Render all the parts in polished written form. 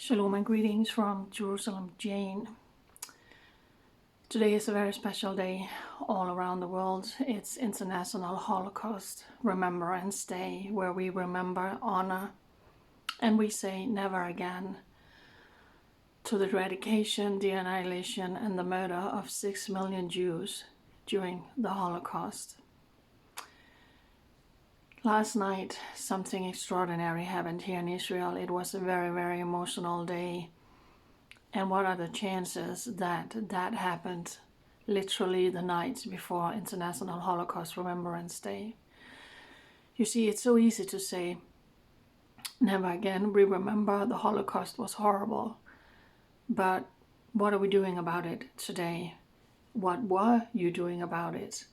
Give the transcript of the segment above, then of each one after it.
Shalom and greetings from Jerusalem, Jane. Today is a very special day all around the world. It's International Holocaust Remembrance Day, where we remember, honor, and we say never again to the eradication, the annihilation, and the murder of 6 million Jews during the Holocaust. Last night, something extraordinary happened here in Israel. It was a very, very emotional day. And what are the chances that that happened literally the night before International Holocaust Remembrance Day? You see, it's so easy to say, never again. We remember the Holocaust was horrible. But what are we doing about it today? What were you doing about it?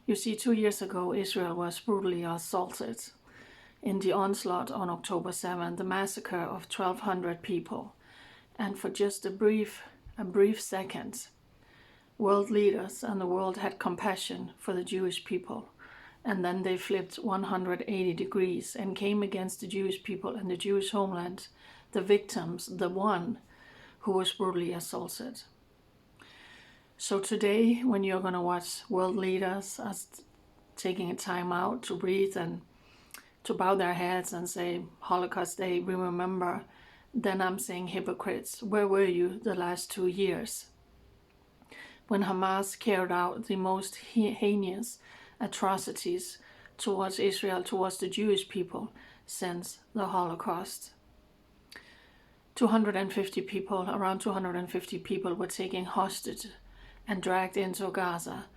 You see, 2 years ago, Israel was brutally assaulted in the onslaught on October 7th, the massacre of 1,200 people. And for just a brief second, world leaders and the world had compassion for the Jewish people. And then they flipped 180 degrees and came against the Jewish people and the Jewish homeland, the victims, the one who was brutally assaulted. So today, when you're going to watch world leaders as taking a time out to breathe and to bow their heads and say, Holocaust Day, we remember, then I'm saying, hypocrites, where were you the last 2 years? When Hamas carried out the most heinous atrocities towards Israel, towards the Jewish people since the Holocaust. 250 people, around 250 people were taken hostage and dragged into Gaza.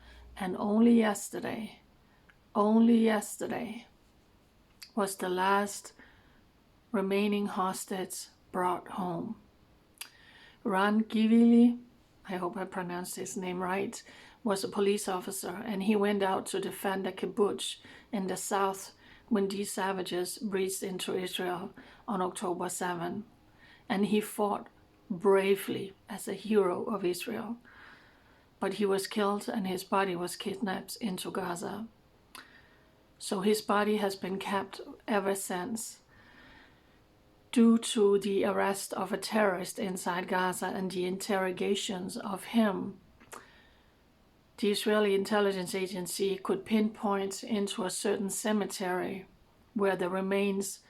And only yesterday was the last remaining hostage brought home. Ran Givili, I hope I pronounced his name right, was a police officer, and he went out to defend a kibbutz in the south when these savages breached into Israel on October 7. And he fought bravely as a hero of Israel. But he was killed and his body was kidnapped into Gaza. So his body has been kept ever since, due to the arrest of a terrorist inside Gaza and the interrogations of him. The Israeli intelligence agency could pinpoint into a certain cemetery where the remains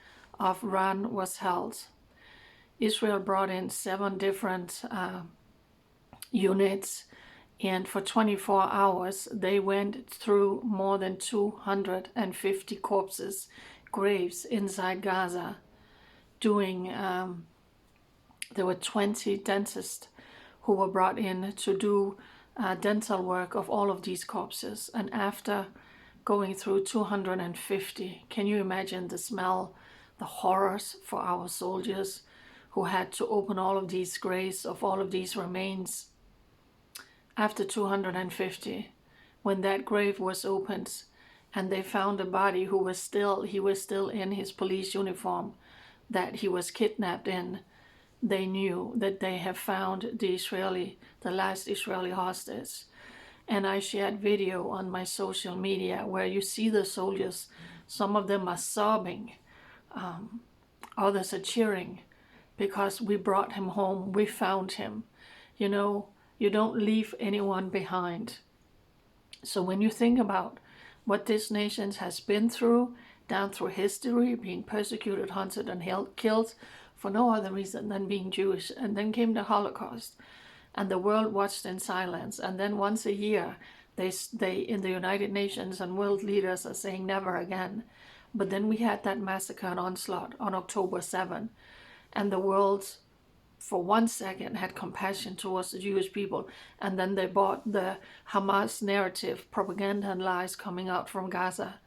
of Ran was held. Israel brought in 7 different units, and for 24 hours they went through more than 250 corpses, graves inside Gaza, doing there were 20 dentists who were brought in to do dental work of all of these corpses. And after going through 250, can you imagine the smell, the horrors for our soldiers who had to open all of these graves of all of these remains? After 250, when that grave was opened and they found a body he was still in his police uniform that he was kidnapped in, they knew that they have found the last Israeli hostage. And I shared video on my social media where you see the soldiers, some of them are sobbing, others are cheering, because we brought him home, we found him. You know, you don't leave anyone behind. So when you think about what this nation has been through, down through history, being persecuted, hunted, and killed for no other reason than being Jewish, and then came the Holocaust, and the world watched in silence, and then once a year, they in the United Nations and world leaders are saying never again. But then we had that massacre and onslaught on October 7, and the world for 1 second had compassion towards the Jewish people, and then they bought the Hamas narrative, propaganda and lies coming out from Gaza,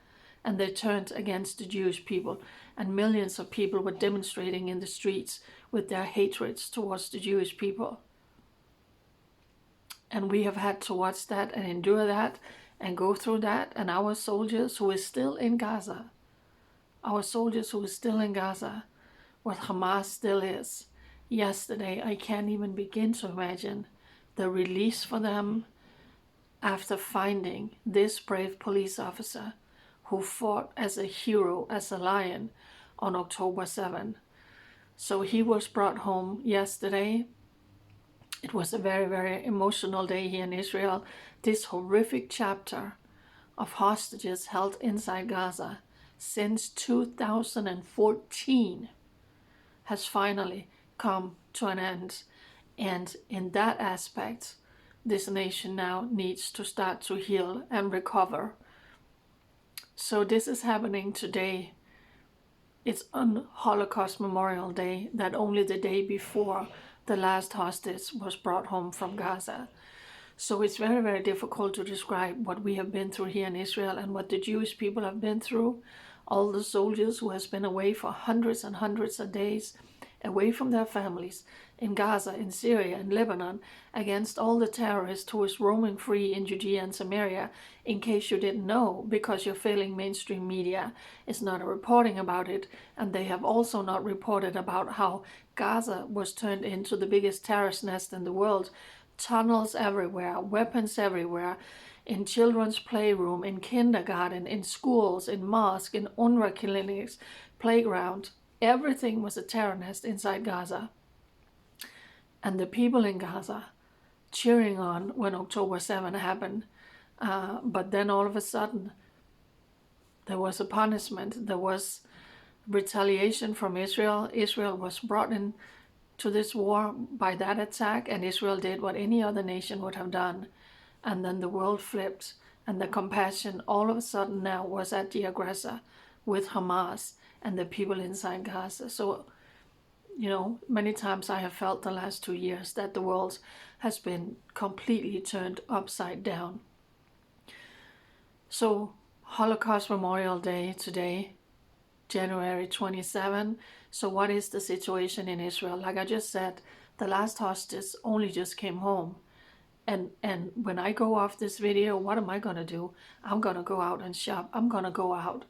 and they turned against the Jewish people, and millions of people were demonstrating in the streets with their hatreds towards the Jewish people. And we have had to watch that and endure that and go through that, and our soldiers who is still in Gaza, what Hamas still is. Yesterday, I can't even begin to imagine the release for them after finding this brave police officer who fought as a hero, as a lion on October 7. So he was brought home yesterday. It was a very, very emotional day here in Israel. This horrific chapter of hostages held inside Gaza since 2014 has finally come to an end. And in that aspect, this nation now needs to start to heal and recover. So this is happening today. It's on Holocaust Memorial Day, that only the day before the last hostage was brought home from Gaza. So it's very, very difficult to describe what we have been through here in Israel and what the Jewish people have been through. All the soldiers who has been away for hundreds and hundreds of days, away from their families, in Gaza, in Syria, in Lebanon, against all the terrorists who is roaming free in Judea and Samaria, in case you didn't know, because your failing mainstream media is not reporting about it, and they have also not reported about how Gaza was turned into the biggest terrorist nest in the world. Tunnels everywhere, weapons everywhere, in children's playroom, in kindergarten, in schools, in mosques, in UNRWA clinics, playground. Everything was a terror nest inside Gaza. And the people in Gaza cheering on when October 7 happened. But then all of a sudden, there was a punishment. There was retaliation from Israel. Israel was brought in to this war by that attack, and Israel did what any other nation would have done. And then the world flipped, and the compassion all of a sudden now was at the aggressor with Hamas and the people inside Gaza. So, many times I have felt the last 2 years that the world has been completely turned upside down. So, Holocaust Memorial Day today, January 27. So what is the situation in Israel? Like I just said, the last hostage only just came home. And when I go off this video, what am I going to do? I'm going to go out and shop. I'm going to go out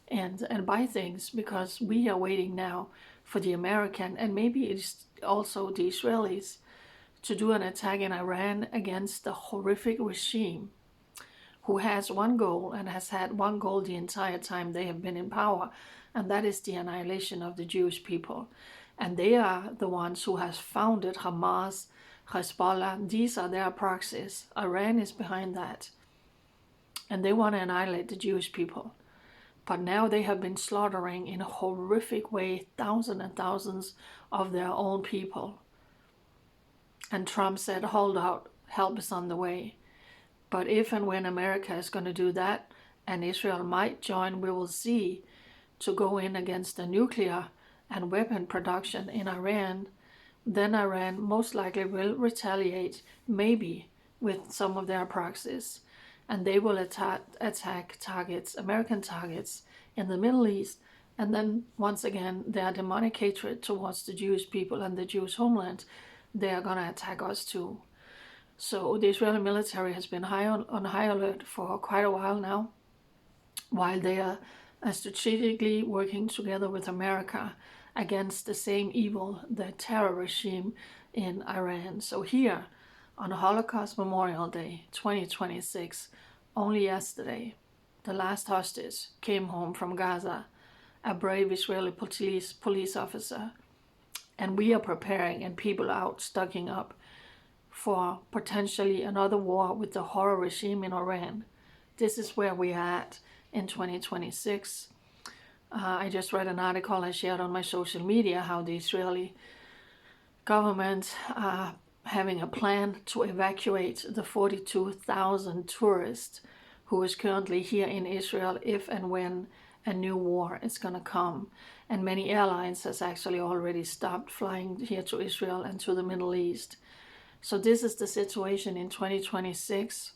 and buy things, because we are waiting now for the American and maybe it's also the Israelis to do an attack in Iran against the horrific regime who has one goal and has had one goal the entire time they have been in power, and that is the annihilation of the Jewish people. And they are the ones who has founded Hamas, Hezbollah. These are their proxies. Iran is behind that. And they want to annihilate the Jewish people. But now they have been slaughtering in a horrific way thousands and thousands of their own people. And Trump said, hold out, help is on the way. But if and when America is going to do that, and Israel might join, we will see, to go in against the nuclear and weapon production in Iran, then Iran most likely will retaliate, maybe with some of their proxies. And they will attack targets, American targets in the Middle East. And then once again, their demonic hatred towards the Jewish people and the Jewish homeland, they are going to attack us too. So the Israeli military has been on high alert for quite a while now, while they are strategically working together with America against the same evil, the terror regime in Iran. So here, on Holocaust Memorial Day 2026, only yesterday, the last hostage came home from Gaza, a brave Israeli police officer. And we are preparing, and people out stocking up for potentially another war with the horror regime in Iran. This is where we are at in 2026. I just read an article I shared on my social media how the Israeli government having a plan to evacuate the 42,000 tourists who is currently here in Israel if and when a new war is going to come. And many airlines has actually already stopped flying here to Israel and to the Middle East. So this is the situation in 2026.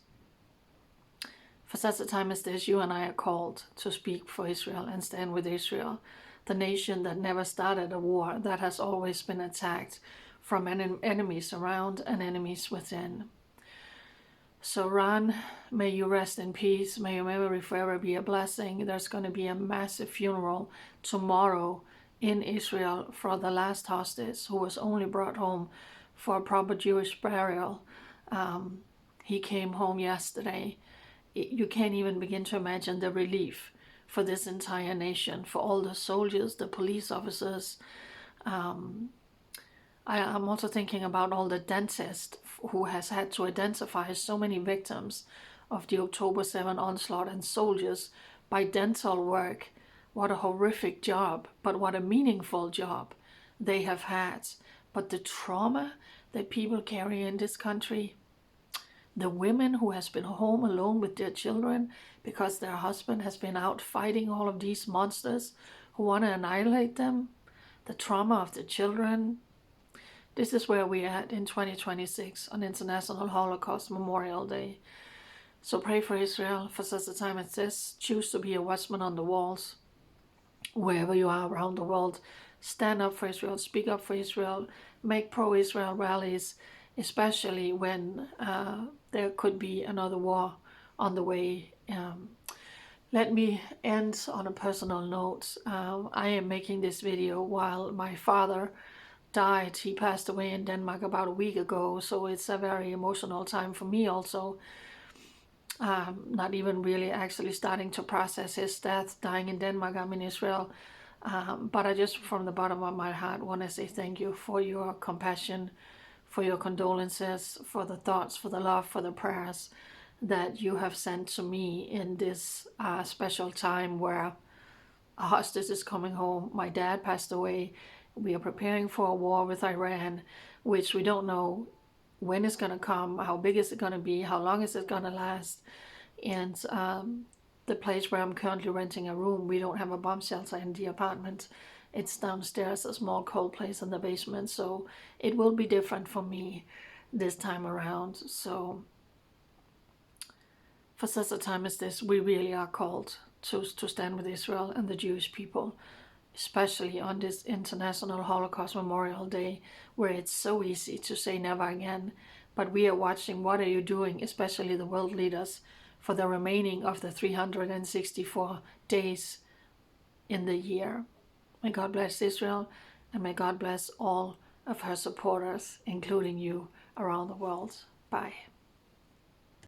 For such a time as this, you and I are called to speak for Israel and stand with Israel, the nation that never started a war, that has always been attacked from enemies around and enemies within. So Ron, may you rest in peace. May your memory forever be a blessing. There's going to be a massive funeral tomorrow in Israel for the last hostage who was only brought home for a proper Jewish burial. He came home yesterday. You can't even begin to imagine the relief for this entire nation, for all the soldiers, the police officers, I'm also thinking about all the dentists who has had to identify so many victims of the October 7 onslaught and soldiers by dental work. What a horrific job, but what a meaningful job they have had. But the trauma that people carry in this country, the women who has been home alone with their children because their husband has been out fighting all of these monsters who want to annihilate them, the trauma of the children. This is where we're at in 2026 on International Holocaust Memorial Day. So pray for Israel for such a time as this. Choose to be a watchman on the walls. Wherever you are around the world, stand up for Israel, speak up for Israel, make pro-Israel rallies, especially when there could be another war on the way. Let me end on a personal note. I am making this video while my father died. He passed away in Denmark about a week ago, so it's a very emotional time for me also. Not even really actually starting to process his death, dying in Denmark. I'm in Israel. But I just, from the bottom of my heart, want to say thank you for your compassion, for your condolences, for the thoughts, for the love, for the prayers that you have sent to me in this special time where a hostage is coming home. My dad passed away. We are preparing for a war with Iran, which we don't know when it's going to come, how big is it going to be, how long is it going to last. And the place where I'm currently renting a room, we don't have a bomb shelter in the apartment. It's downstairs, a small cold place in the basement. So it will be different for me this time around. So for such a time as this, we really are called to stand with Israel and the Jewish people, especially on this International Holocaust Memorial Day, where it's so easy to say never again. But we are watching, what are you doing, especially the world leaders, for the remaining of the 364 days in the year. May God bless Israel, and may God bless all of her supporters, including you, around the world. Bye.